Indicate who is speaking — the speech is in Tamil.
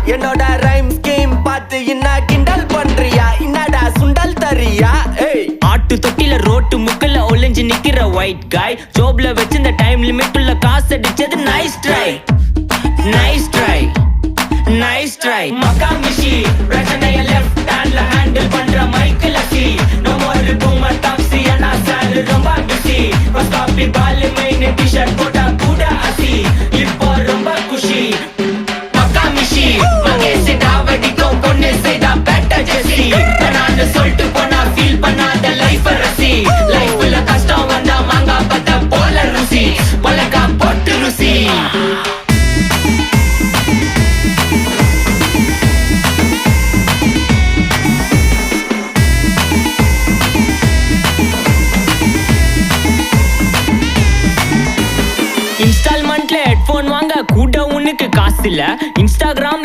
Speaker 1: என்னோட ரைம் ஸ்கீம் பார்த்து என்ன கிண்டல் பண்றியா? என்னடா சுண்டல் தரியா? ஏய்
Speaker 2: ஆட்டு தொட்டில ரோட்டு முக்கல்ல ஒளிஞ்சு நிக்கிற ஒயிட் காய் ஜோப்ல வச்சிருந்த டைம் லிமிட் உள்ள காசு அடிச்சது nice try nice try nice try மகாமிஷி பிரச்சனைய லெஃப்ட் ஹேண்ட்ல ஹேண்டில் பண்ற மைக்கேல் அசி நோ மோர் பூமர் டாக்ஸி அண்ணா சார் ரொம்ப பிஸி ஃபர்ஸ்ட் காப்பி பால் மெயின் டி-ஷர்ட் போட்டா கூட அசி இப்போ ரொம்ப குஷி மகாமிஷி மகேஷ் டாவடிக்கும் பொண்ணு செய்தா பெட்டர் ஜெசி நான் சொல்லிட்டு போனா ஃபீல் பண்ணாத லைஃப் ரசி லைஃப்ல கஷ்டம் வந்தா மாங்கா பத்த போல ருசி உலகா போட்டு ருசி இன்ஸ்டால்மெண்ட்ல ஹெட்போன் வாங்க கூட உனக்கு காசு இல்ல இன்ஸ்டாகிராம்ல